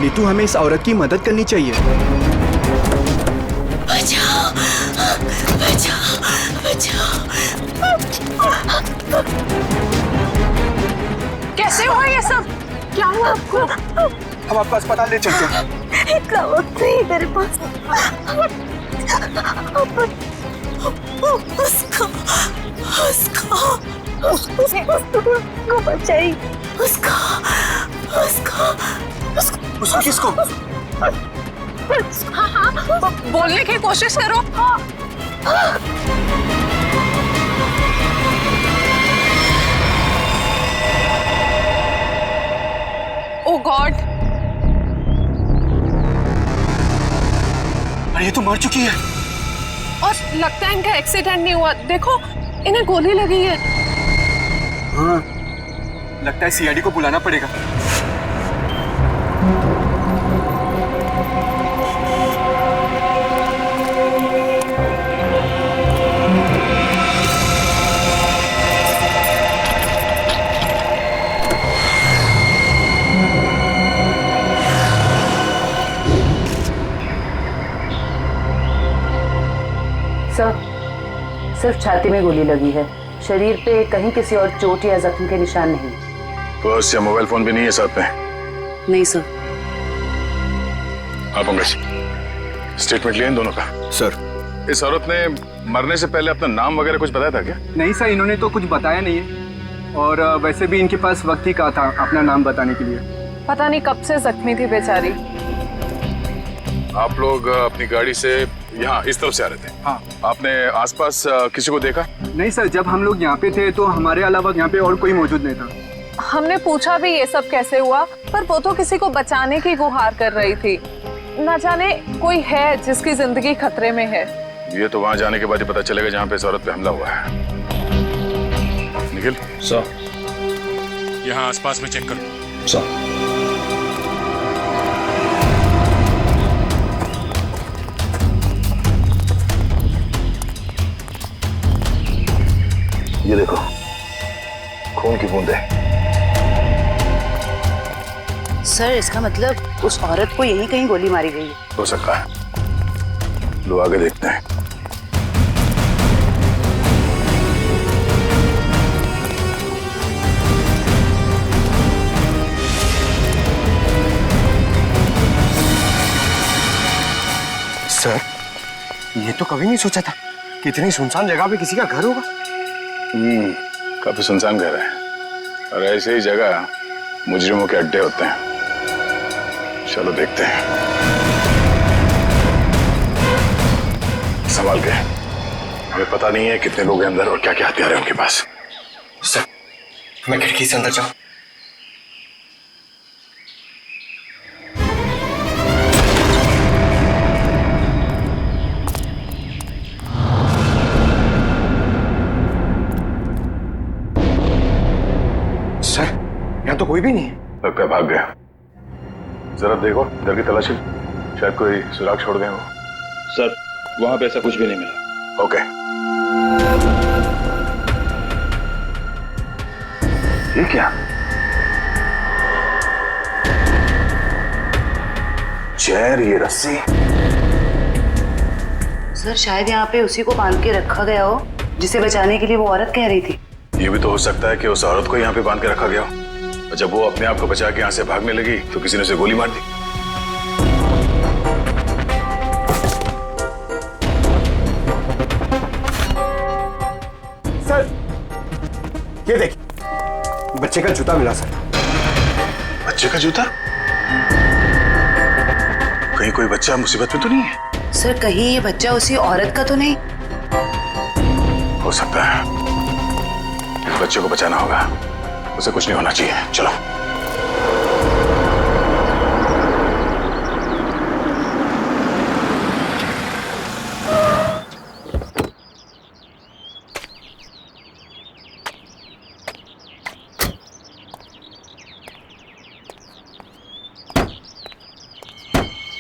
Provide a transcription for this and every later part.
नीतू, हमें इस औरत की मदद करनी चाहिए। बचाओ, बचाओ, बचाओ। कैसे हुआ ये सब? क्या हुआ आपको? हम आपको अस्पताल ले चलते हैं। इतना वक्त नहीं मेरे पास। उसको बचाई। उसको किसको? हाँ, बोलने की कोशिश करो। ओ गॉड, अरे ये तो मर चुकी है। और लगता है इनका एक्सीडेंट नहीं हुआ। देखो, इन्हें गोली लगी है। हाँ, लगता है सीआईडी को बुलाना पड़ेगा। सिर्फ छाती में गोली लगी है, शरीर पे कहीं किसी और चोट या जख्म के निशान नहीं। पर्स या मोबाइल फोन भी नहीं है साथ में? नहीं सर। हाँ पंकज, स्टेटमेंट लिया इन दोनों का? सर, इस औरत ने मरने से पहले अपना नाम वगैरह कुछ बताया था क्या? नहीं सर, इन्होंने तो कुछ बताया नहीं है। और वैसे भी इनके पास वक्त ही कहा था अपना नाम बताने के लिए। पता नहीं कब से जख्मी थी बेचारी। आप लोग अपनी गाड़ी से यहाँ इस तरफ से आ रहे थे? हाँ। आपने आसपास किसी को देखा? नहीं सर, जब हम लोग यहाँ पे थे तो हमारे अलावा यहाँ पे और कोई मौजूद नहीं था। हमने पूछा भी ये सब कैसे हुआ, पर वो तो किसी को बचाने की गुहार कर रही थी। न जाने कोई है जिसकी जिंदगी खतरे में है। ये तो वहाँ जाने के बाद ही पता चलेगा जहाँ पे इस औरत पे हमला हुआ है। निखिल सर, यहाँ आसपास में चेक करो। सर, ये देखो, खून की बूंदें। सर, इसका मतलब उस औरत को यहीं कहीं गोली मारी गई है। हो सकता है, लो आगे देखते हैं। सर, ये तो कभी नहीं सोचा था कि इतनी सुनसान जगह पे किसी का घर होगा। काफी सुनसान घर है, और ऐसे ही जगह मुजरिमों के अड्डे होते हैं। चलो देखते हैं। संभाल के, हमें पता नहीं है कितने लोग हैं अंदर और क्या क्या हथियार है उनके पास। सर, मैं खिड़की से अंदर जाऊं? सर, यहाँ तो कोई भी नहीं है। लगता है भाग गया। जरा देखो घर की तलाशी, शायद कोई सुराग छोड़ गए हो। सर, वहां पे ऐसा कुछ भी नहीं मिला। ओके, ये क्या? चेयर, ये रस्सी। सर, शायद यहाँ पे उसी को बांध के रखा गया हो जिसे बचाने के लिए वो औरत कह रही थी। ये भी तो हो सकता है कि उस औरत को यहाँ पे बांध के रखा गया हो, और जब वो अपने आप को बचा के यहाँ से भागने लगी तो किसी ने उसे गोली मार दी। सर, ये देखिए, बच्चे का जूता मिला सर। बच्चे का जूता? कहीं कोई बच्चा मुसीबत में तो नहीं है? सर, कहीं ये बच्चा उसी औरत का तो नहीं? हो सकता है। इस बच्चे को बचाना होगा, उसे कुछ नहीं होना चाहिए। चलो।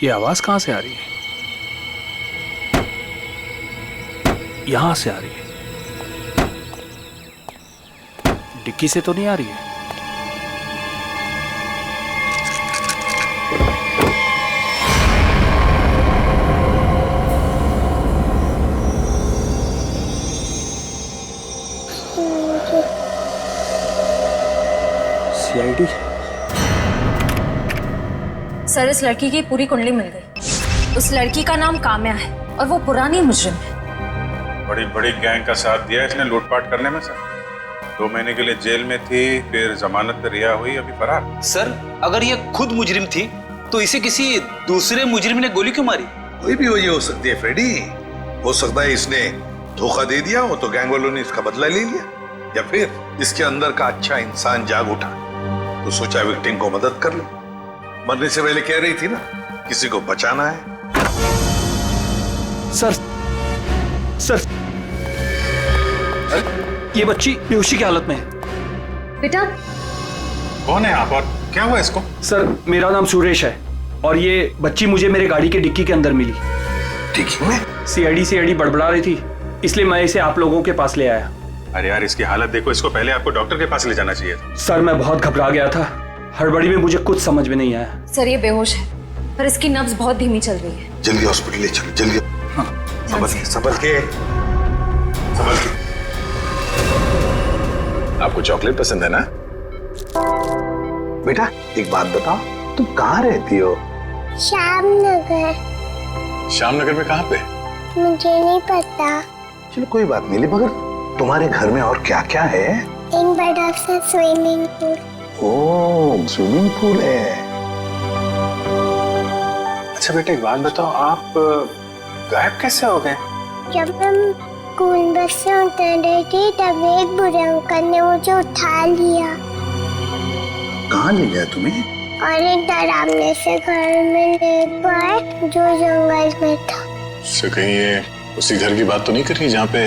ये आवाज कहां से आ रही है? यहां से आ रही है। डिक्की से तो नहीं आ रही है। सीआईडी। सर, इस लड़की की पूरी कुंडली मिल गई। उस लड़की का नाम काम्या है और वो पुरानी मुजरिम है। बड़ी बड़ी गैंग का साथ दिया इसने लूटपाट करने में सर। 2 महीने के लिए जेल में थी, फिर जमानत पर रिहा हुई, अभी फरार। सर, अगर ये खुद मुजरिम थी तो इसे किसी दूसरे मुजरिम ने गोली क्यों मारी? कोई भी वजह हो सकती है फ्रेडी। हो सकता है इसने धोखा दे दिया हो तो गैंग वालों ने इसका बदला ले लिया, या फिर इसके अंदर का अच्छा इंसान जाग उठा तो सोचा विक्टिम को मदद कर लो। मरने से पहले कह रही थी ना किसी को बचाना है। सर ये बच्ची बेहोशी की हालत में है। बेटा, कौन है आप और क्या हुआ इसको? सर, मेरा नाम सुरेश है और ये बच्ची मुझे मेरे गाड़ी के डिक्की के अंदर मिली। डिक्की में? सीआईडी बड़बड़ा रही थी, इसलिए मैं इसे आप लोगों के पास ले आया। अरे यार, इसकी हालत देखो, इसको पहले आपको डॉक्टर के पास ले जाना चाहिए था। सर, मैं बहुत घबरा गया था, हड़बड़ी में मुझे कुछ समझ में नहीं आया। सर ये बेहोश है पर इसकी नब्ज बहुत धीमी चल रही है। जल्दी हॉस्पिटल ले चलो, जल्दी। संभल के। आपको चॉकलेट पसंद है ना? बेटा एक बात बताओ, तुम कहाँ रहती हो? श्यामनगर। श्यामनगर में कहाँ पे? मुझे नहीं पता। चलो कोई बात नहीं, मगर तुम्हारे घर में और क्या क्या है? एक बड़ा सा स्विमिंग पूल। ओह, स्विमिंग पूल है। अच्छा बेटा एक बात बताओ, आप गायब कैसे हो गए? जब हम स्कूल बस से उतर रही थी तब एक बुरे अंकल ने मुझे उठा लिया कहाँ ले गया तुम्हें? और एक डरावने से घर में ले गए जो जंगल में था। इससे कहीं ये उसी घर की बात तो नहीं कर रही जहाँ पे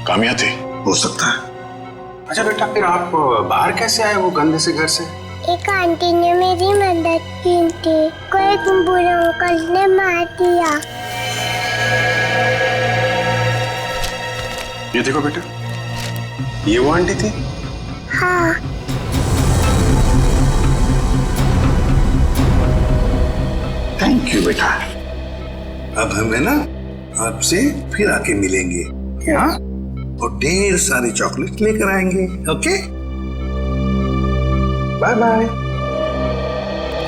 काम्या थी? हो सकता है। अच्छा बेटा, फिर आप बाहर कैसे आए वो गंदे से घर से? एक आंटी ने मेरी मदद की थी, को एक बुरे अंकल ने मार दिया। ये देखो बेटा, ये वो आंटी थी? हाँ। थैंक यू बेटा। अब हमें ना आपसे फिर आके मिलेंगे, हाँ? और ढेर सारे चॉकलेट लेकर आएंगे। Okay, bye bye.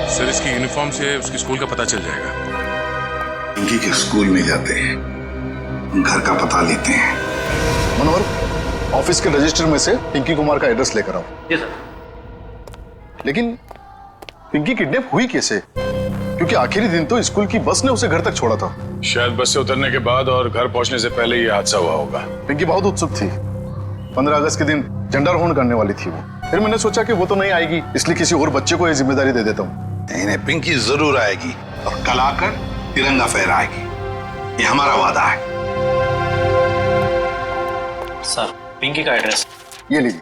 सर, इसकी यूनिफॉर्म से उसकी स्कूल का पता चल जाएगा। पिंकी के स्कूल में जाते हैं, घर का पता लेते हैं। मनोहर, ऑफिस के रजिस्टर में से पिंकी कुमार का एड्रेस लेकर आओ। जी सर। लेकिन पिंकी किडनैप हुई कैसे? क्योंकि आखिरी दिन तो स्कूल की बस ने उसे घर तक छोड़ा था। शायद बस से उतरने के बाद और घर पहुंचने से पहले ये हादसा हुआ होगा। पिंकी बहुत उत्सुक थी। 15 अगस्त के दिन झंडारोहण करने वाली थी वो। फिर मैंने सोचा कि वो तो नहीं आएगी, इसलिए किसी और बच्चे को ये जिम्मेदारी दे देता हूँ। नहीं, पिंकी जरूर आएगी और कल आकर तिरंगा फहराएगी, ये हमारा वादा है। सर, पिंकी का एड्रेस ये लीजिए।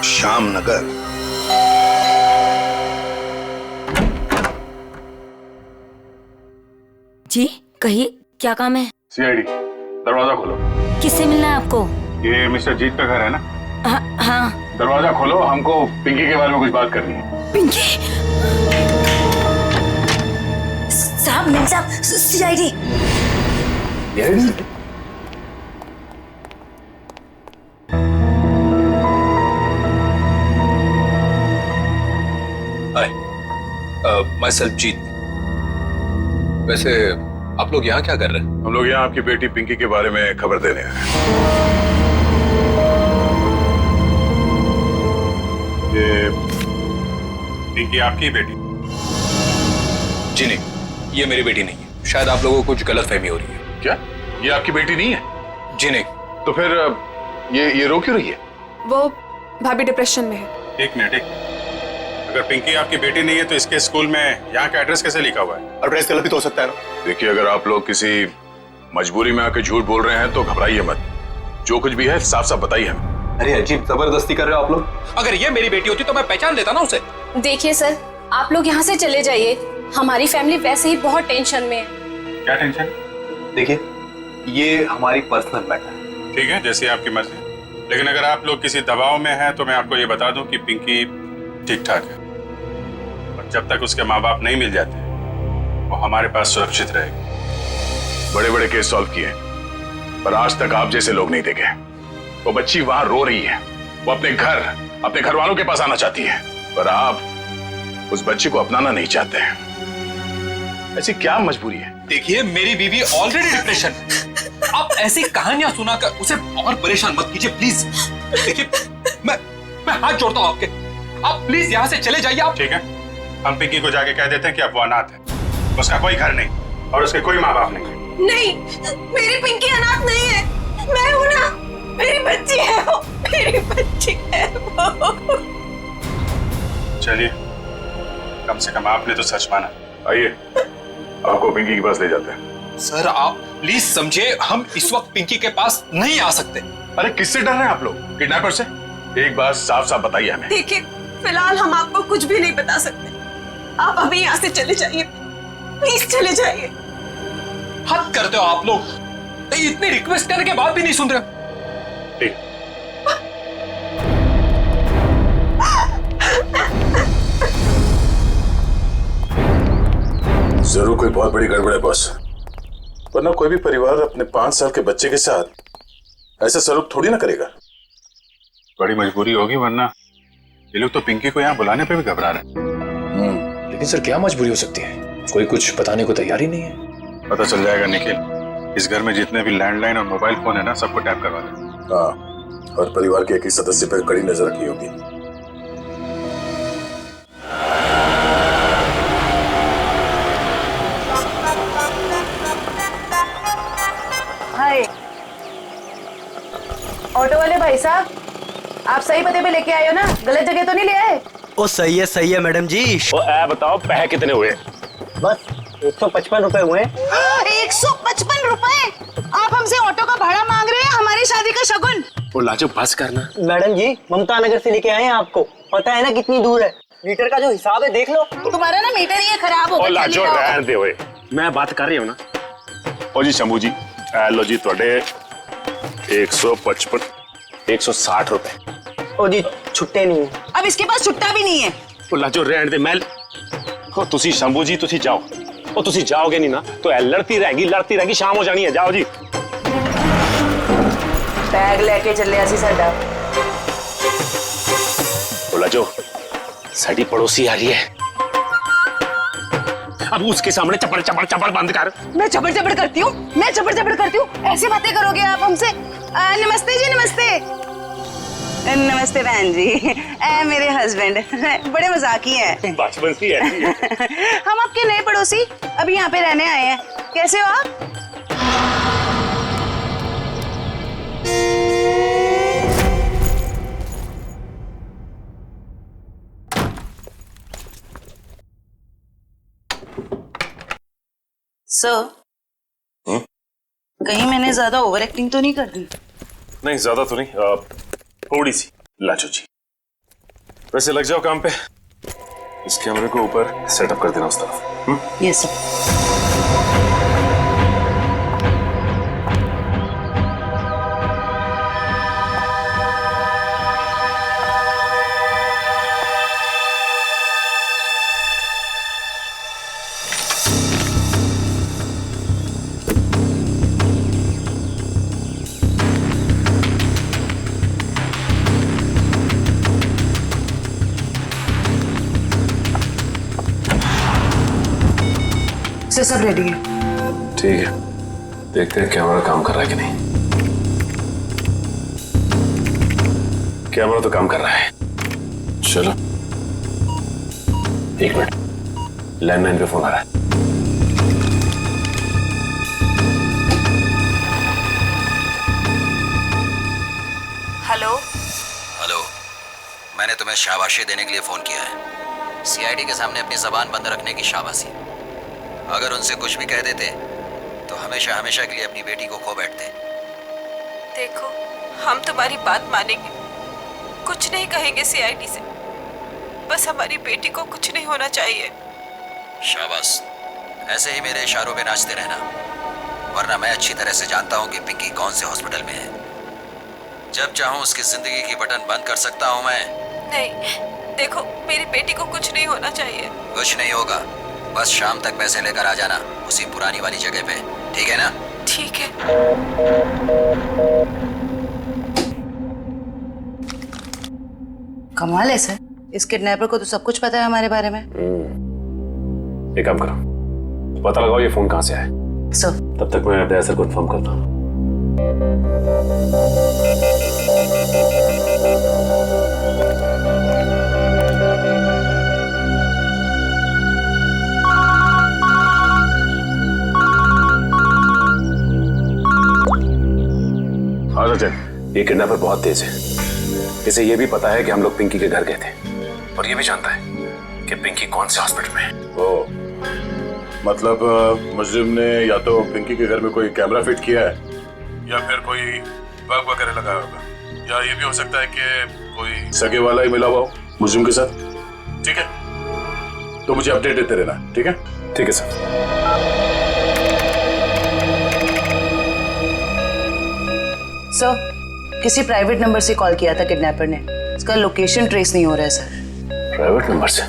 श्यामनगर। जी कहिए, क्या काम है? सीआईडी, दरवाजा खोलो। किससे मिलना है आपको? ये मिस्टर जीत का घर है ना? हाँ। दरवाजा खोलो, हमको पिंकी के बारे में कुछ बात करनी है। पिंकी साहब, मिल साहब, सीआईडी। माय सेल्फ जीत। वैसे आप लोग यहाँ क्या कर रहे हैं? हम लोग यहाँ आपकी बेटी पिंकी के बारे में खबर देने आए हैं। ये पिंकी आपकी बेटी? जी नहीं, ये मेरी बेटी नहीं है। शायद आप लोगों को कुछ गलतफहमी हो रही है। क्या ये आपकी बेटी नहीं है? जी नहीं। तो फिर ये रो क्यों रही है? वो भाभी डिप्रेशन में है। एक मिनट, अगर पिंकी आपकी बेटी नहीं है तो इसके स्कूल में यहाँ का एड्रेस कैसे लिखा हुआ है? एड्रेस गलत भी तो हो सकता है ना। देखिए, अगर आप लोग किसी मजबूरी में आके झूठ बोल रहे हैं तो घबराइए मत। जो कुछ भी है साफ साफ बताइए हमें। अरे अजीब, जबरदस्ती कर रहे हो आप लोग। अगर ये मेरी बेटी होती तो मैं पहचान लेता ना उसे। देखिए सर, आप लोग यहाँ से चले जाइए। हमारी फैमिली वैसे ही बहुत टेंशन में है। क्या टेंशन? देखिए, ये हमारी पर्सनल मैटर है। ठीक है, जैसे आपकी मर्जी। लेकिन अगर आप लोग किसी दबाव में हैं तो मैं आपको ये बता दूं कि पिंकी ठीक ठाक है, और जब तक उसके माँ बाप नहीं मिल जाते वो हमारे पास सुरक्षित रहेगी। बड़े बड़े केस सॉल्व किए पर आज तक आप जैसे लोग नहीं देखे। वो बच्ची वहां रो रही है, वो अपने घर वालों के पास आना चाहती है, पर आप उस बच्ची को अपनाना नहीं चाहते हैं। ऐसी क्या मजबूरी है? देखिए, मेरी बीवी ऑलरेडी डिप्रेशन। आप ऐसी कहानियां सुनाकर उसे और परेशान मत कीजिए प्लीज। देखिए, मैं हाथ जोड़ता हूं आपके, आप प्लीज यहाँ से चले जाइए। आप ठीक है, हम पिंकी को जाके कह देते हैं कि अब वो अनाथ है, उसका कोई घर नहीं और उसके कोई माँ बाप नहीं। नहीं, मेरी पिंकी अनाथ नहीं है, मैं हूं ना, मेरी बच्ची है वो, मेरी बच्ची है वो। चलिए, कम से कम आपने तो सच माना। आइए, आपको पिंकी के पास ले जाते हैं। सर, आप प्लीज समझे, हम इस वक्त पिंकी के पास नहीं आ सकते। अरे किससे डर रहे हैं आप लोग? किडनैपर से? एक बात साफ साफ बताइए हमें। देखिए, फिलहाल हम आपको कुछ भी नहीं बता सकते, आप अभी यहाँ से चले जाइए, प्लीज चले जाइए। हद करते हो आप लोग, इतनी रिक्वेस्ट करने के बाद भी नहीं सुन रहे। ठीक, जरूर कोई बहुत बड़ी गड़बड़ है बॉस, वरना कोई भी परिवार अपने 5 साल के बच्चे के साथ ऐसा सलूक थोड़ी ना करेगा। बड़ी मजबूरी होगी, वरना ये लोग तो पिंकी को यहाँ बुलाने पे भी घबरा रहे हैं। लेकिन सर क्या मजबूरी हो सकती है? कोई कुछ बताने को तैयार ही नहीं है। पता चल जाएगा निखिल, इस घर में जितने भी लैंडलाइन और मोबाइल फोन है ना, सबको टैप करवा दे। हाँ, और परिवार के एक ही सदस्य पर कड़ी नजर रखनी होगी। हाय, ऑटो वाले भाई साहब, आप सही पते पे लेके आए हो ना? गलत जगह तो नहीं ले आए? ओ सही है मैडम जी। ओ बताओ, पैसे कितने हुए? बस 155 रुपए हुए। 155 रुपए? आप हमसे ऑटो का भाड़ा मांग रहे हैं, हमारी शादी का शगुन? ओ लाजो, बस करना। मैडम जी, ममता नगर से लेके आए हैं आपको, पता है ना कितनी दूर है? मीटर का जो हिसाब है देख लो। तुम्हारा ना मीटर ही खराब हो ओ लाजो, रहने दे ओए, मैं बात कर रही हूँ ना। ओ जी शंभू जी, लो जी थोड़े 155 160 रुपए। ओ जी छुट्टे नहीं है। अब इसके पास छुट्टा भी नहीं है। ओ लाजो, रहने दे। मैं ओ तुसी शंभू जी, तुसी जाओ। ओ तुसी जाओगे नहीं ना तो लड़ती रहेगी, शाम हो जानी है। जाओ जी। बैग लेके चले असी साडा। ओ लाजो, साडी पड़ोसी आ रही है, अब उसके सामने चपड़ चपड़ चपड़ बंद कर। मैं चपड़ चपड़ करती हूँ, मैं चपड़ चपड़ करती हूँ? ऐसी बातें करोगे आप हमसे? नमस्ते जी, नमस्ते। नमस्ते बहन जी, मेरे हस्बैंड बड़े मजाकी हैं। बचपन से ऐसी है। हम आपके नए पड़ोसी अभी यहाँ पे रहने आए हैं। कैसे हो आप? सर, कहीं मैंने ज्यादा ओवर एक्टिंग तो नहीं कर दी? नहीं, ज्यादा तो नहीं, थोड़ी सी। लाजो जी, वैसे लग जाओ काम पे, इस कैमरे को ऊपर सेटअप कर देना उस तरफ। Yes sir. सब रेडी है। ठीक है, देखते हैं कैमरा काम कर रहा है कि नहीं। कैमरा तो काम कर रहा है। चलो 1 मिनट, लैंडलाइन पे फोन आ रहा है। हेलो। हेलो, मैंने तुम्हें शाबाशी देने के लिए फोन किया है। सीआईडी के सामने अपनी जबान बंद रखने की शाबाशी। अगर उनसे कुछ भी कह देते तो हमेशा हमेशा के लिए अपनी बेटी को खो बैठते। देखो, हम तुम्हारी बात मानेंगे, कुछ नहीं कहेंगे सीआईडी से, बस हमारी बेटी को कुछ नहीं होना चाहिए। शाबाश, ऐसे ही मेरे इशारों पे नाचते रहना, वरना मैं अच्छी तरह से जानता हूँ कि पिंकी कौन से हॉस्पिटल में है। जब चाहूँ उसकी जिंदगी की बटन बंद कर सकता हूँ मैं। नहीं, देखो, मेरी बेटी को कुछ नहीं होना चाहिए। कुछ नहीं होगा, बस शाम तक पैसे लेकर आ जाना उसी पुरानी वाली जगह पे, ठीक है ना? ठीक है। कमाल है सर, इस किडनैपर को तो सब कुछ पता है हमारे बारे में। एक काम करो, पता लगाओ ये फोन कहाँ से आया। सर तब तक मैं दया सर को इन्फॉर्म करता हूँ। हाँ सचिन, ये किडनैपर बहुत तेज है। इसे ये भी पता है कि हम लोग पिंकी के घर गए थे और ये भी जानता है कि पिंकी कौन से हॉस्पिटल में है। ओ, मतलब मुजरिम ने या तो पिंकी के घर में कोई कैमरा फिट किया है या फिर कोई बग वगैरह लगाया होगा, या ये भी हो सकता है कि कोई सगे वाला ही मिला हुआ हो मुजरिम के साथ। ठीक है, तो मुझे अपडेट देते रहना। ठीक है? ठीक है सर। सर, किसी प्राइवेट नंबर से कॉल किया था किडनैपर ने, इसका लोकेशन ट्रेस नहीं हो रहा है सर। प्राइवेट नंबर से?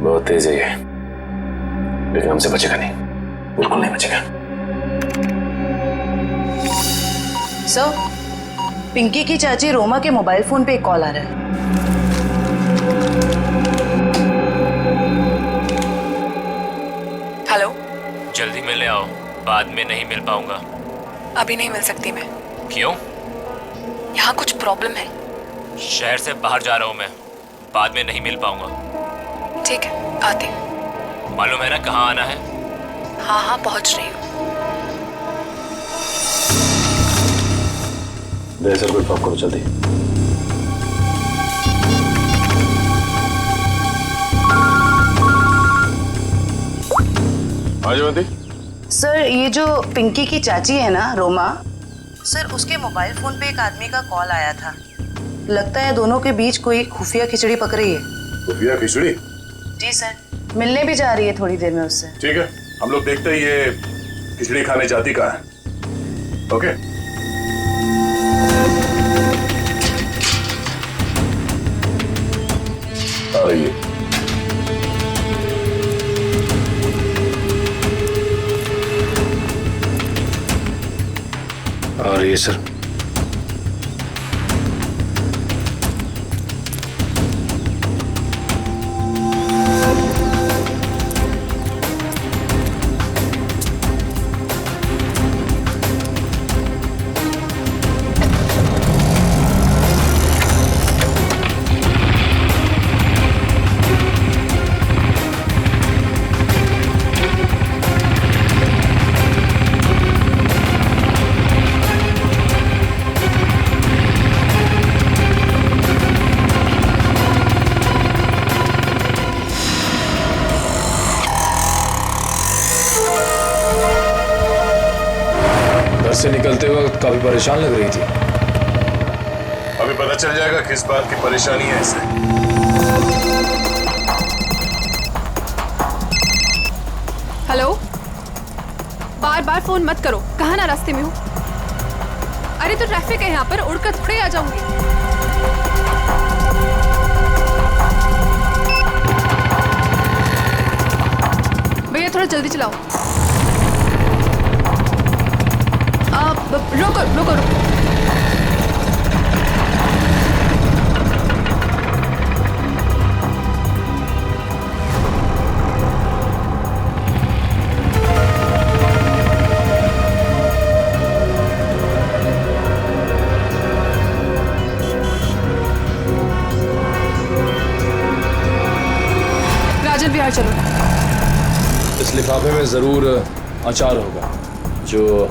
बहुत तेज है ये, लेकिन हमसे बचेगा नहीं, बिल्कुल नहीं बचेगा। सर, पिंकी की चाची रोमा के मोबाइल फोन पे एक कॉल आ रहा है। हेलो, जल्दी मिले आओ, बाद में नहीं मिल पाऊंगा। अभी नहीं मिल सकती मैं। क्यों? यहाँ कुछ प्रॉब्लम है। शहर से बाहर जा रहा हूँ मैं, बाद में नहीं मिल पाऊंगा। ठीक है, आती। मालूम है ना कहाँ आना है? हाँ हाँ, पहुँच रही हूँ। दया सर को इन्फॉर्म करो जल्दी। हाँ जयवंती। सर, ये जो पिंकी की चाची है ना रोमा, सर उसके मोबाइल फोन पे एक आदमी का कॉल आया था। लगता है दोनों के बीच कोई खुफिया खिचड़ी पक रही है। खुफिया खिचड़ी? जी सर, मिलने भी जा रही है थोड़ी देर में उससे। ठीक है, हम लोग देखते हैं ये खिचड़ी खाने जाती कहाँ है। ओके? आ रही है। आ रही है सर। से निकलते वक्त काफी परेशान लग रही थी। अभी पता चल जाएगा किस बात की परेशानी है इसे। हेलो, बार बार फोन मत करो, कहाँ ना रास्ते में हूँ। अरे तो ट्रैफिक है यहाँ पर, उड़कर थोड़े आ जाऊंगी। भैया थोड़ा जल्दी चलाओ। रोको रोको रोको। राजन बिहार चलो। इस लिफाफे में जरूर अचार होगा जो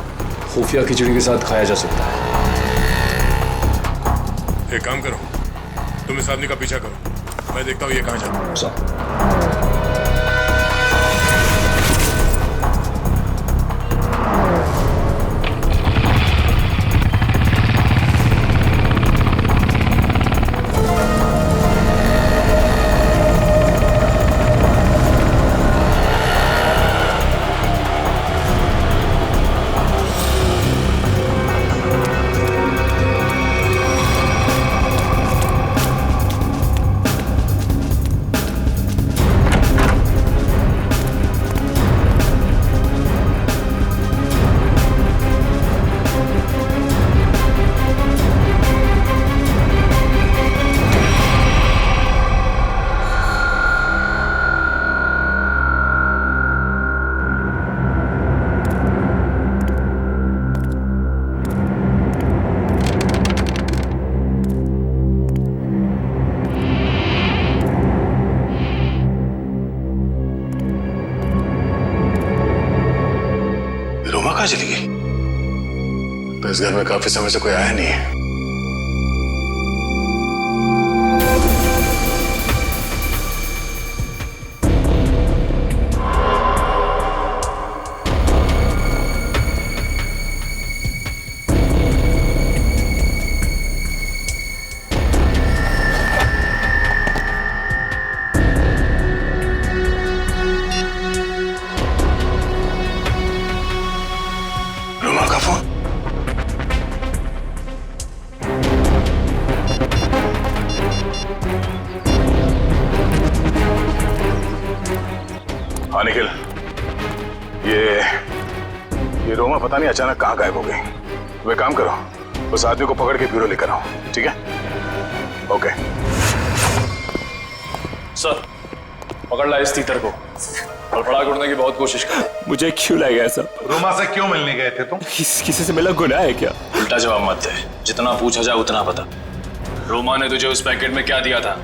खुफिया खिचड़ी के साथ खाया जा सकता है। एक काम करो, तुम इस आदमी का पीछा करो, मैं देखता हूँ ये कहाँ जाता है। इस घर में काफी समय से कोई आया नहीं है। रोमा का फोन। हाँ निखिल, ये रोमा पता नहीं अचानक कहाँ गायब हो गई। वे काम करो, उस आदमी को पकड़ के ब्यूरो लेकर आओ, ठीक है? ओके सर, पकड़ ला इस तीतर को। फड़फड़ा उड़ने की बहुत कोशिश कर। मुझे क्यों लाएगा ऐसा? रोमा से क्यों मिलने गए थे तुम? किसी से मिला गुनाह है क्या? उल्टा जवाब मत दे, जितना पूछा जाए उतना बता। रोमा ने तुझे उस पैकेट में क्या दिया था?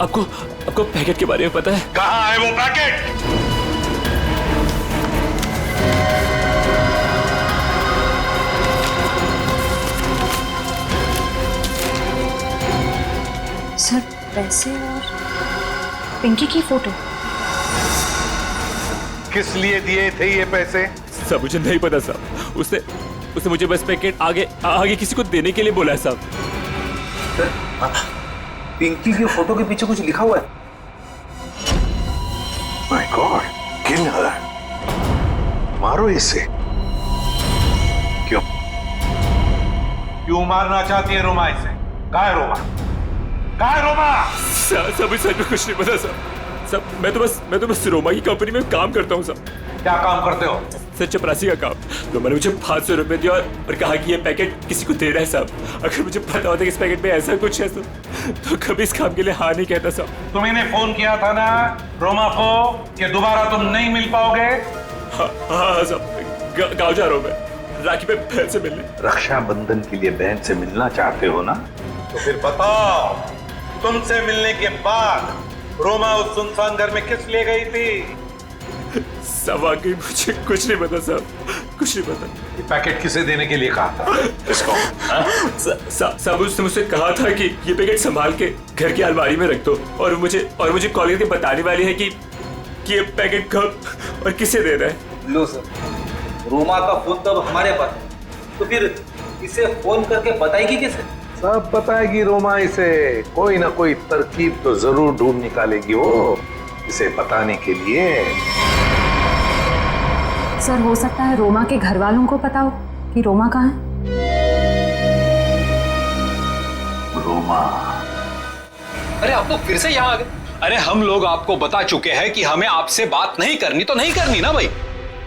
आपको पैकेट के बारे में पता है? कहाँ है वो पैकेट? सर, पैसे और पिंकी की फोटो। किस लिए दिए थे ये पैसे? सब मुझे नहीं पता साहब। उसने मुझे बस पैकेट आगे किसी को देने के लिए बोला है साहब। पिंकी की फोटो के पीछे कुछ लिखा हुआ है। माय गॉड, किल हर। मारो इसे। क्यों मारना चाहती है रोमा इसे? कहाँ है रोमा? कहाँ है रोमा? सब सच में कुछ नहीं पता सब मैं तो बस रोमा की कंपनी में काम करता हूँ सब। क्या काम करते हो? सर, चपरासी का काम। रोमा ने मुझे 500 रुपए दिया और कहा कि ये पैकेट किसी को देना है साहब। अगर मुझे पता होता कि इस पैकेट में ऐसा कुछ है तो कभी इस काम के लिए हाँ नहीं कहता साहब। तुम्हें फोन किया था ना रोमा को कि दोबारा तुम नहीं मिल पाओगे? हाँ साहब, गाँव जा रहा हूँ मैं राखी पे बहन से मिलने। रक्षाबंधन के लिए बहन से मिलना चाहते हो ना? तो फिर बताओ, तुमसे मिलने के बाद रोमा उस सुनसान घर में किस लिए गई थी? सब आगे मुझे कुछ नहीं पता साहब, कुछ नहीं पता। ये पैकेट किसे देने के लिए कहा था? इसको? साहब उसने मुझसे कहा था कि ये पैकेट संभाल के घर की अलमारी में रख दो और मुझे कॉल करके बताने वाली है कि ये पैकेट कब और किसे देना है। लो सर, रोमा का फोन तब हमारे पास है, तो फिर इसे फोन करके बताएगी किसे? सब बताएगी रोमा इसे। कोई ना कोई तरकीब तो जरूर ढूंढ निकालेगी वो इसे बताने के लिए। सर, हो सकता है रोमा के घर वालों को पता हो कि रोमा कहाँ है। रोमा? अरे आप लोग फिर से यहाँ आ गए। अरे हम लोग आपको बता चुके हैं कि हमें आपसे बात नहीं करनी तो नहीं करनी ना भाई।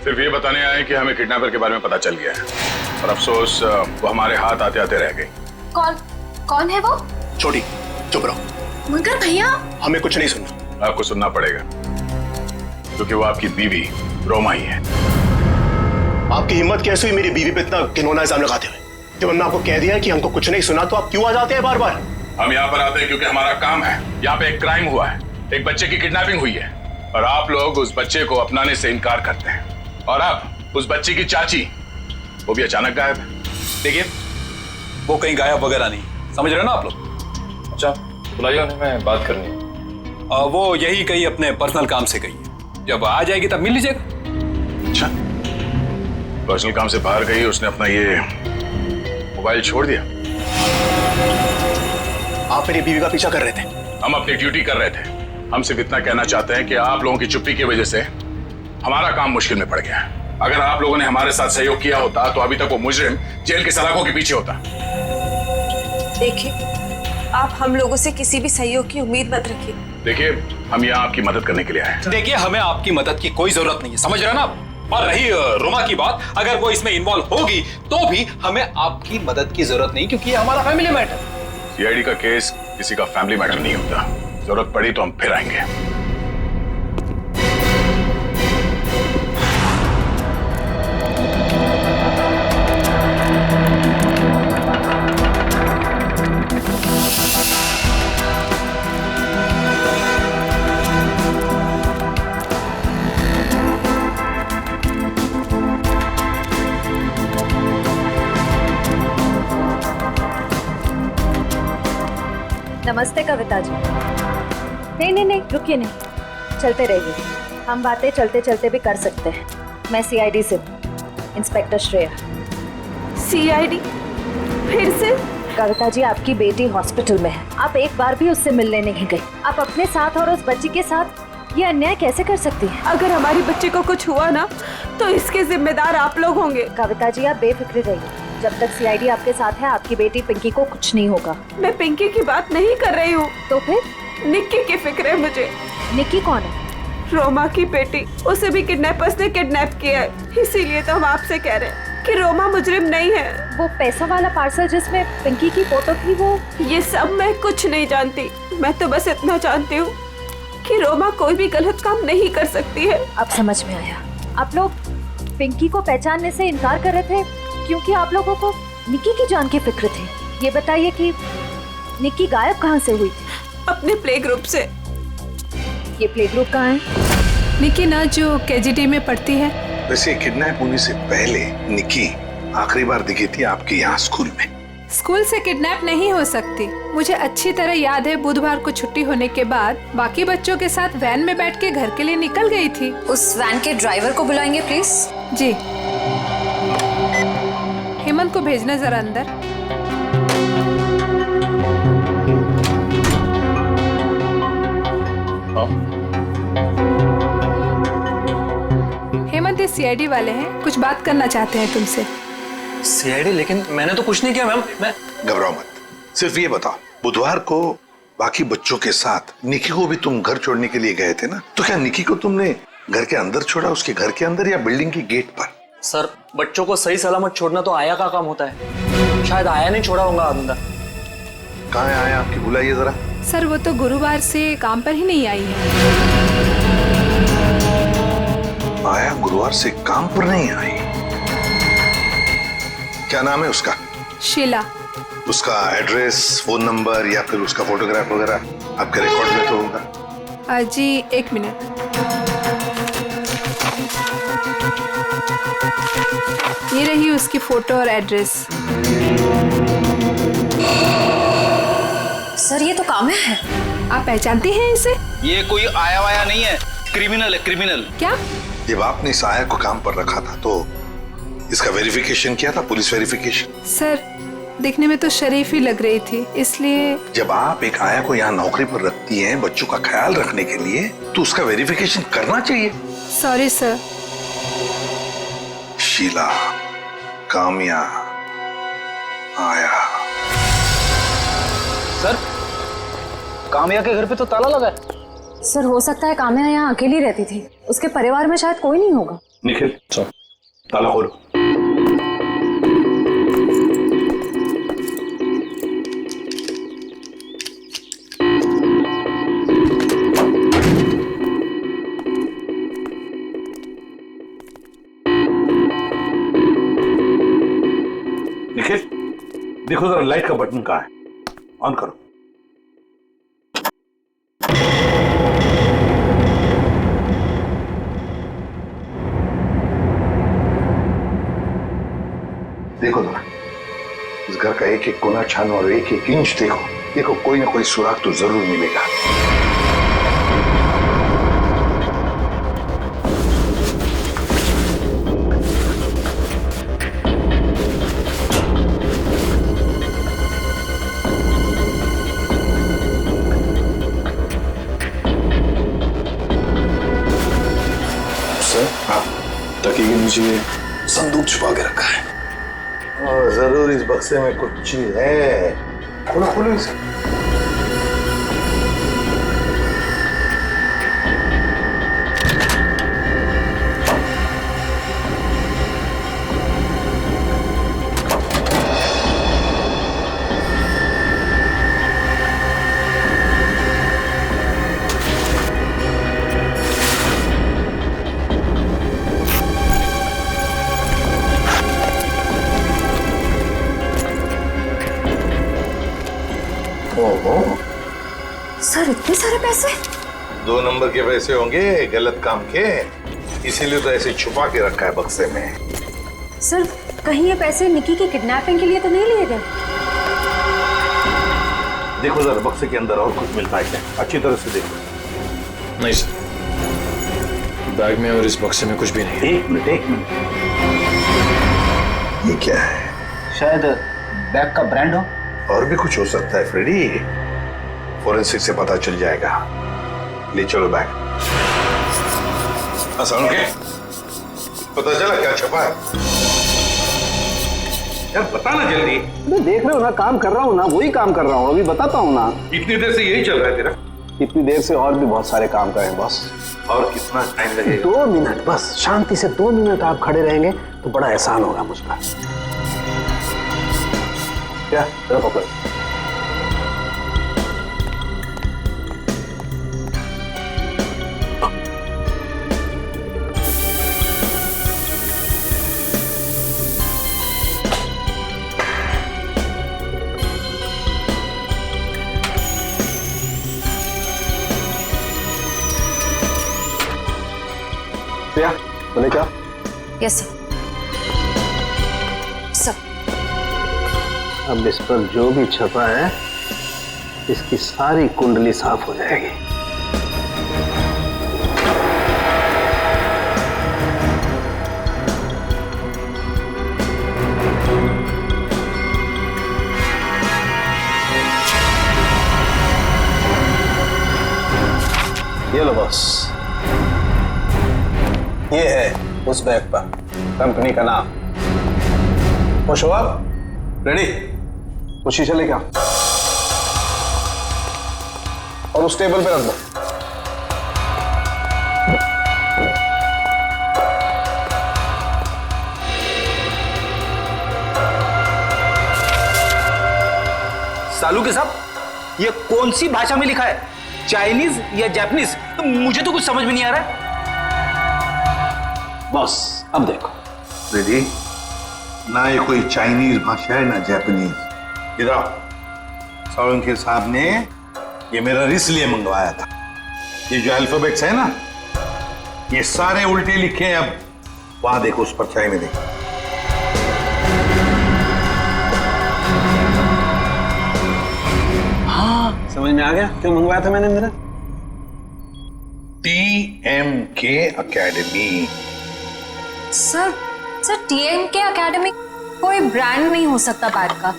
सिर्फ ये बताने आए कि हमें किडनैपर के बारे में पता चल गया है और अफसोस वो हमारे हाथ आते आते रह गई। कौन है वो? छोटी, चुप रहो। मगर भैया, हमें कुछ नहीं सुनना। आपको सुनना पड़ेगा क्योंकि वो आपकी बीवी रोमा ही है। आपकी हिम्मत कैसे हुई मेरी बीवी पे इतना घिनौना इल्जाम लगाते हुए? जब हमने आपको कह दिया कि हमको कुछ नहीं सुना तो आप क्यों आ जाते हैं बार बार? हम यहाँ पर आते हैं क्योंकि हमारा काम है। यहाँ पे एक क्राइम हुआ है, एक बच्चे की किडनैपिंग हुई है और आप लोग उस बच्चे को अपनाने से इनकार करते हैं। और अब उस बच्ची की चाची वो भी अचानक गायब है। देखिए, वो कहीं गायब वगैरह नहीं, समझ रहे ना आप लोग? अच्छा, बुलाइए उन्हें, मैं बात करनी है। वो यही कहीं अपने पर्सनल काम से गई है, जब आ जाएगी तब मिल लीजिएगा। अच्छा, पर्सनल काम से बाहर गई, उसने अपना ये मोबाइल छोड़ दिया। आप मेरी बीवी का पीछा कर रहे थे? हम अपनी ड्यूटी कर रहे थे। हम सिर्फ इतना कहना चाहते हैं कि आप लोगों की चुप्पी की वजह से हमारा काम मुश्किल में पड़ गया है। अगर आप लोगों ने हमारे साथ सहयोग किया होता तो अभी तक वो मुजरिम जेल के सलाखों के पीछे होता। देखिए, आप हम लोगों से किसी भी सहयोग की उम्मीद मत रखिए। देखिए, हम यहाँ आपकी मदद करने के लिए आए हैं। देखिए, हमें आपकी मदद की कोई जरूरत नहीं है, समझ रहे हैं ना आप? और रही रोमा की बात, अगर वो इसमें इन्वॉल्व होगी तो भी हमें आपकी मदद की जरूरत नहीं, क्योंकि ये हमारा फैमिली मैटर। सीआईडी का केस किसी का फैमिली मैटर नहीं होता। जरूरत पड़ी तो हम फिर आएंगे। नमस्ते कविता जी। नहीं, रुकिए नहीं, चलते रहिए। हम बातें चलते चलते भी कर सकते हैं। मैं सीआईडी से हूँ, इंस्पेक्टर श्रेया। सीआईडी? फिर से? कविता जी, आपकी बेटी हॉस्पिटल में है, आप एक बार भी उससे मिलने नहीं गई। आप अपने साथ और उस बच्ची के साथ ये अन्याय कैसे कर सकती हैं? अगर हमारी बच्ची को कुछ हुआ ना तो इसके जिम्मेदार आप लोग होंगे। कविता जी, आप बेफिक्र रहिए। जब तक सीआईडी आपके साथ है, आपकी बेटी पिंकी को कुछ नहीं होगा। मैं पिंकी की बात नहीं कर रही हूँ। तो फिर? निक्की की फिक्र है मुझे। निक्की कौन है? रोमा की बेटी। उसे भी किडनैपर्स ने किडनैप किया है, इसीलिए तो हम आपसे कह रहे हैं कि रोमा मुजरिम नहीं है। वो पैसा वाला पार्सल जिसमें पिंकी की फोटो थी, वो? ये सब मैं कुछ नहीं जानती। मैं तो बस इतना जानती हूँ कि रोमा कोई भी गलत काम नहीं कर सकती है। अब समझ में आया। आप लोग पिंकी को पहचानने से इनकार कर रहे थे क्योंकि आप लोगों को निक्की की जान की फिक्र थी। ये बताइए कि निक्की गायब कहाँ से हुई थी? अपने प्ले ग्रुप से। ये प्ले ग्रुप कहाँ है? निक्की ना जो केजीटी में पढ़ती है। वैसे किडनैप होने से पहले निक्की आखिरी बार दिखी थी आपके यहाँ स्कूल में। स्कूल से किडनैप नहीं हो सकती। मुझे अच्छी तरह याद है, बुधवार को छुट्टी होने के बाद बाकी बच्चों के साथ वैन में बैठ के घर के लिए निकल गई थी। उस वैन के ड्राइवर को बुलाएंगे प्लीज। जी। हेमंत को भेजना जरा अंदर। हेमंत ये सीआईडी वाले हैं, कुछ बात करना चाहते हैं तुमसे। सीआईडी? लेकिन मैंने तो कुछ नहीं किया मैम। मैं घबराओ मत, सिर्फ ये बताओ, बुधवार को बाकी बच्चों के साथ निक्की को भी तुम घर छोड़ने के लिए गए थे ना? तो क्या निक्की को तुमने घर के अंदर छोड़ा, उसके घर के अंदर या बिल्डिंग की गेट पर? सर, बच्चों को सही सलामत छोड़ना तो आया का काम होता है। शायद आया नहीं छोड़ा होगा अंदर। कहाँ है आया आपकी? बुलाइए जरा। सर, वो तो गुरुवार से काम पर ही नहीं आई है। आया गुरुवार से काम पर नहीं आई? क्या नाम है उसका? शीला। उसका एड्रेस, फोन नंबर या फिर उसका फोटोग्राफ वगैरह आपके रिकॉर्ड में तो होगा? जी, एक मिनट। ये रही उसकी फोटो और एड्रेस। सर, ये तो काम्या है। आप पहचानते हैं इसे? ये कोई आया वाया नहीं है, क्रिमिनल है, क्रिमिनल। क्या? जब आपने इस आया को काम पर रखा था तो इसका वेरिफिकेशन किया था, पुलिस वेरिफिकेशन? सर, दिखने में तो शरीफ ही लग रही थी, इसलिए। जब आप एक आया को यहाँ नौकरी पर रखती हैं बच्चों का ख्याल रखने के लिए, तो उसका वेरिफिकेशन करना चाहिए। Sorry sir. शीला, काम्या, आया। सर, काम्या के घर पे तो ताला लगा है। सर, हो सकता है काम्या यहाँ अकेली रहती थी, उसके परिवार में शायद कोई नहीं होगा। निखिल, ताला खोलो। निखिल, देखो जरा लाइट का बटन कहाँ है, ऑन करो। देखो ना, इस घर का एक एक कोना छानो और एक एक इंच देखो। देखो, कोई ना कोई सुराग तो जरूर मिलेगा। सर, हाँ, तकिए के नीचे संदूक छुपा के रखा है। जरूर इस बक्से में कुछ चीज है। खोलो खोलो इसे। सर, इतने सारे पैसे? 2 नंबर के पैसे होंगे गलत काम के, इसीलिए तो ऐसे छुपा के रखा है बक्से में। सर, कहीं ये पैसे निक्की की किडनैपिंग के लिए तो नहीं लिए गए? देखो जरा बक्से के अंदर और कुछ मिलता है क्या, अच्छी तरह से देखो। नहीं सर, बैग में और इस बक्से में कुछ भी नहीं है। एक मिनट ये क्या है? शायद बैग का ब्रांड हो। और भी कुछ हो सकता है फ्रेडी, फोरेंसिक से पता चल जाएगा। ले चलो बैग। आसान के पता चला क्या छपा है? यार बताना जल्दी। देख रहे हो ना, काम कर रहा हूँ ना, वही काम कर रहा हूँ, अभी बताता हूँ ना। इतनी देर से यही चल रहा है तेरा? इतनी देर से और भी बहुत सारे काम करें बॉस। और कितना टाइम लगेगा? 2 मिनट बस, शांति से 2 मिनट आप खड़े रहेंगे तो बड़ा एहसान होगा मुझ पर। क्या पकड़। बोले क्या? Yes sir. अब इस पर जो भी छपा है इसकी सारी कुंडली साफ हो जाएगी। ये लो बॉस, ये है उस बैग पर कंपनी का नाम। खुश हो आप? रेडी? वो शीशा लेके आओ और उस टेबल पे रख दो। सालू के साहब, ये कौन सी भाषा में लिखा है, चाइनीज या जापानीज? तो मुझे तो कुछ समझ में नहीं आ रहा है। बॉस अब देखो। रेडी? ना ये कोई चाइनीज भाषा है ना जापानीज। इधर सोलंकी साहब ने ये मेरा इसलिए मंगवाया था। ये जो अल्फाबेट्स है ना, ये सारे उल्टे लिखे हैं। अब वहां देखो, उस परछाई में देखो। हाँ समझ में आ गया क्यों मंगवाया था मैंने मेरा। TMK academy. Sir TMK academy कोई ब्रांड नहीं हो सकता बैग का,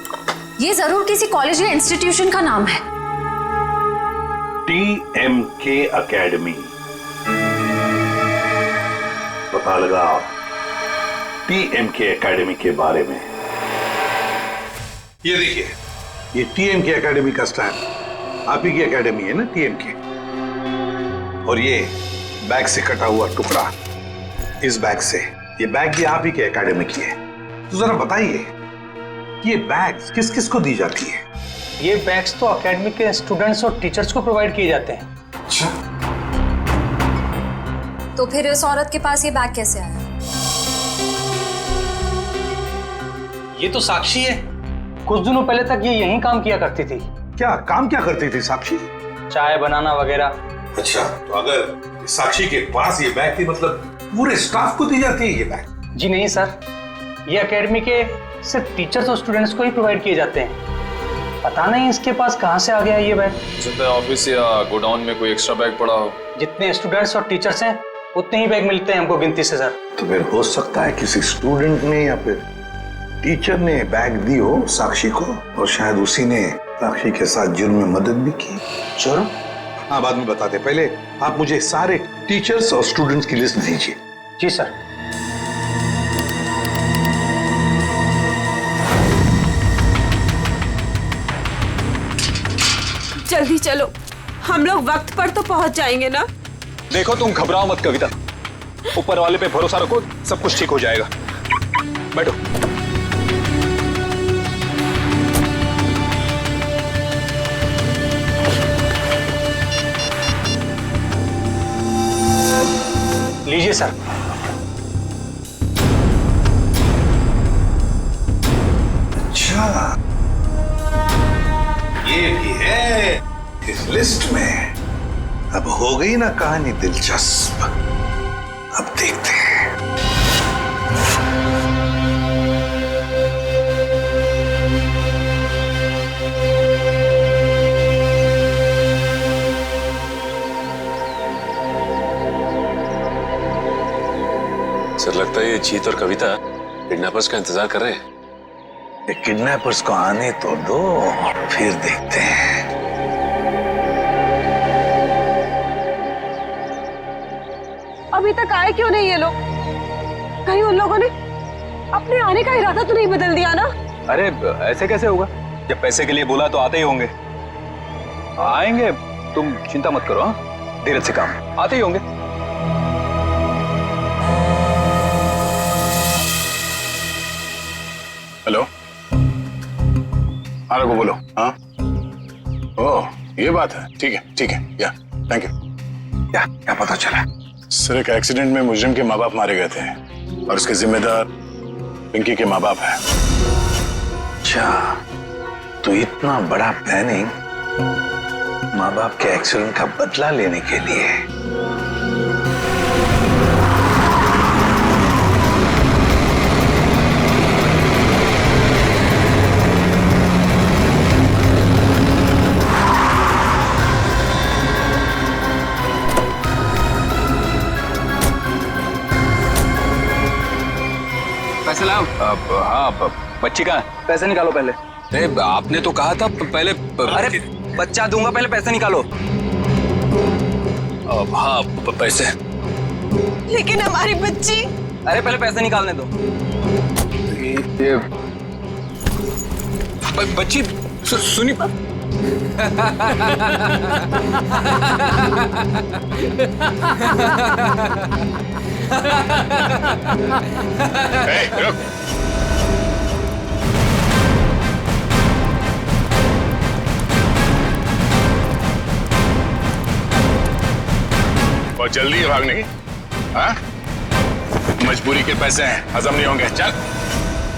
ये जरूर किसी कॉलेज या इंस्टीट्यूशन का नाम है। TMK अकेडमी, पता लगाओ TMK अकेडमी के बारे में। ये देखिए, ये TMK अकेडमी का स्टैंड आप ही की अकेडमी है ना, TMK। और ये बैग से कटा हुआ टुकड़ा, इस बैग से, ये बैग भी आप ही के एकेडमी की है। तो जरा बताइए कि ये बैग्स किस किस को दी जाती है? ये बैग्स तो एकेडमी के स्टूडेंट्स और टीचर्स को प्रोवाइड किए जाते हैं। अच्छा, तो फिर इस औरत के पास ये बैग कैसे आया? ये तो साक्षी है, कुछ दिनों पहले तक ये यहीं काम किया करती थी। क्या काम क्या करती थी साक्षी? चाय बनाना वगैरह। अच्छा, तो अगर साक्षी के पास ये बैग थी, मतलब पूरे स्टाफ को दी जाती है ये बैग? जी नहीं सर, ये एकेडमी के सिर्फ टीचर्स और स्टूडेंट्स को ही प्रोवाइड किए जाते हैं। पता नहीं इसके पास कहाँ से आ गया ये बैग। सकता है ऑफिस या गोडाउन में कोई एक्स्ट्रा बैग पड़ा हो। जितने स्टूडेंट्स और टीचर्स हैं उतने ही बैग मिलते हैं हमको गिनती से सर। तो फिर हो सकता है किसी स्टूडेंट ने या फिर टीचर ने बैग दी हो साक्षी को, और शायद उसी ने साक्षी के साथ जुर्म में मदद भी की। जुर्म? हाँ, बाद में बताते, पहले आप मुझे सारे टीचर्स और स्टूडेंट्स की लिस्ट दीजिए। जी सर। जल्दी चलो, हम लोग वक्त पर तो पहुंच जाएंगे ना। देखो तुम घबराओ मत कविता, ऊपर वाले पे भरोसा रखो, सब कुछ ठीक हो जाएगा। बैठो। लीजिए सर। अच्छा, ये भी है इस लिस्ट में। अब हो गई ना कहानी दिलचस्प। अब देखते हैं। कि जीत और कविता किडनैपर्स का इंतजार कर रहे हैं। ये किडनैपर्स को आने तो दो, फिर देखते हैं। अभी तक आए क्यों नहीं ये लोग? कहीं उन लोगों ने अपने आने का इरादा तो नहीं बदल दिया ना? अरे ऐसे कैसे होगा? जब पैसे के लिए बोला तो आते ही होंगे। आएंगे, तुम चिंता मत करो। हाँ, धीरज से काम, आते ही होंगे। हेलो, हाँ रघु बोलो। हाँ, ओह ये बात है, ठीक है, या थैंक यू। क्या पता चला? सर एक एक्सीडेंट में मुजरिम के माँ बाप मारे गए थे और उसके जिम्मेदार पिंकी के माँ बाप हैं। अच्छा, तो इतना बड़ा प्लानिंग माँ बाप के एक्सीडेंट का बदला लेने के लिए। पैसे लाओ। हाँ, बच्ची कहाँ है? पैसे निकालो पहले। अरे आपने तो कहा था पहले। अरे बच्चा दूंगा, पहले पैसे निकालो। हाँ पैसे। लेकिन हमारी बच्ची। अरे पहले पैसे निकालने दो। ये बच्ची सुनी। रुक। बहुत जल्दी है भागने की। हाँ? मजबूरी के पैसे हैं, हजम नहीं होंगे। चल।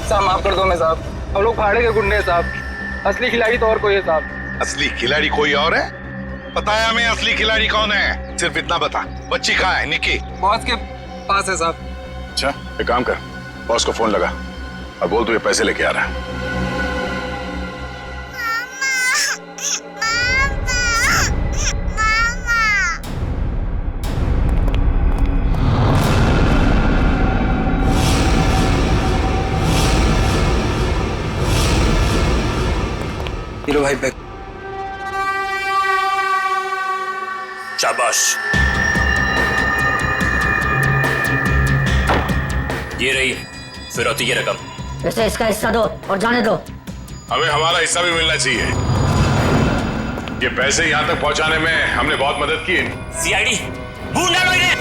साहब माफ कर दो मैं साहब, हम लोग भाड़े के गुंडे हैं साहब। असली खिलाड़ी तो और कोई है साहब। असली खिलाड़ी कोई और है? बताया हमें असली खिलाड़ी कौन है? सिर्फ इतना बता, बच्ची कहाँ है? निकी बॉस के पास है साहब। अच्छा एक काम कर, बॉस को फोन लगा और बोल तू ये पैसे लेके आ रहा है। लो भाई बैग। शाबाश, ये रही फिरौती की रकम। इसे इसका हिस्सा दो और जाने दो। हमें हमारा हिस्सा भी मिलना चाहिए। ये पैसे यहाँ तक पहुँचाने में हमने बहुत मदद की है। सीआईडी ढूंढ डालो इन्हें।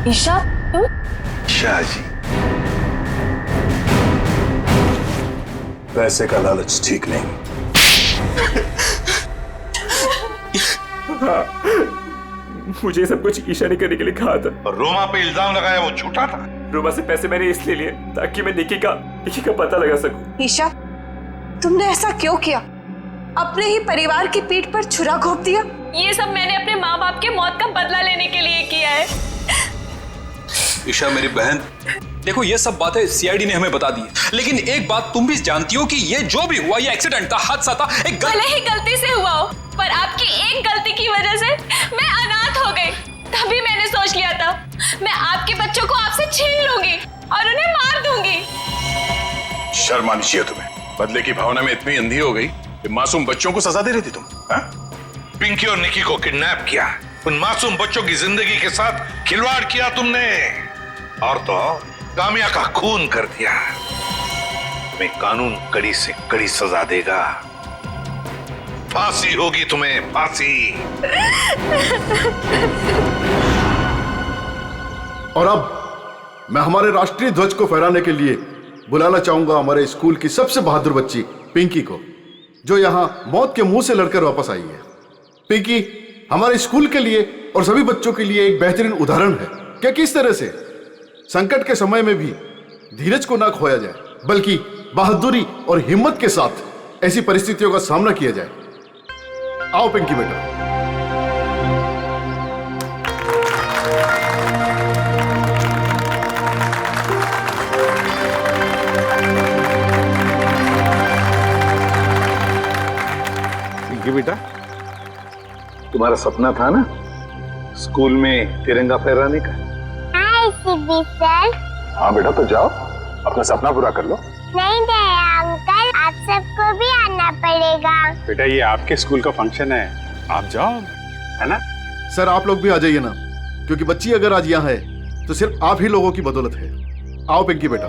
ईशा, शाह जी, पैसे का लालच ठीक नहीं। हाँ, मुझे सब कुछ ईशा ने करने के लिए कहा था। और रोमा पे इल्जाम लगाया वो झूठा था। रोमा से पैसे मैंने इसलिए लिए ताकि मैं निकी का पता लगा सकूं। ईशा, तुमने ऐसा क्यों किया? अपने ही परिवार की पीठ पर छुरा घोंप दिया। ये सब मैंने अपने माँ बाप के मौत का बदला लेने के लिए किया है। ईशा मेरी बहन, देखो ये सब बातें सीआईडी ने हमें बता दी है, लेकिन एक बात तुम भी जानती हो कि ये जो भी हुआ ये एक्सीडेंट था, हादसा था, एक भले ही गलती से हुआ हो, पर आपकी एक गलती की वजह से मैं अनाथ हो गई। तभी मैंने सोच लिया था मैं आपके बच्चों को आपसे छीन लूंगी और उन्हें मार दूंगी। शर्म आनी चाहिए तुम्हें। बदले की भावना में इतनी अंधी हो गई कि मासूम बच्चों को सजा दे रही थी तुम। हाँ? पिंकी और निकी को किडनैप किया, उन मासूम बच्चों की जिंदगी के साथ खिलवाड़ किया तुमने, और तो कामिया का खून कर दिया। तुम्हें कानून कड़ी से कड़ी सजा देगा। फांसी होगी तुम्हें, फांसी। और अब मैं हमारे राष्ट्रीय ध्वज को फहराने के लिए बुलाना चाहूंगा हमारे स्कूल की सबसे बहादुर बच्ची पिंकी को, जो यहाँ मौत के मुंह से लड़कर वापस आई है। पिंकी हमारे स्कूल के लिए और सभी बच्चों के लिए एक बेहतरीन उदाहरण है कि किस तरह से संकट के समय में भी धीरज को ना खोया जाए, बल्कि बहादुरी और हिम्मत के साथ ऐसी परिस्थितियों का सामना किया जाए। आओ पिंकी बेटा। पिंकी बेटा, तुम्हारा सपना था ना स्कूल में तिरंगा फहराने का? हाय सिद्धि सर। हाँ बेटा, तो जाओ अपना सपना पूरा कर लो। नहीं दया अंकल, आप सबको भी आना पड़ेगा। बेटा ये आपके स्कूल का फंक्शन है, आप जाओ, है ना? सर आप लोग भी आ जाइए ना, क्योंकि बच्ची अगर आज यहाँ है तो सिर्फ आप ही लोगों की बदौलत है। आओ पिंकी बेटा।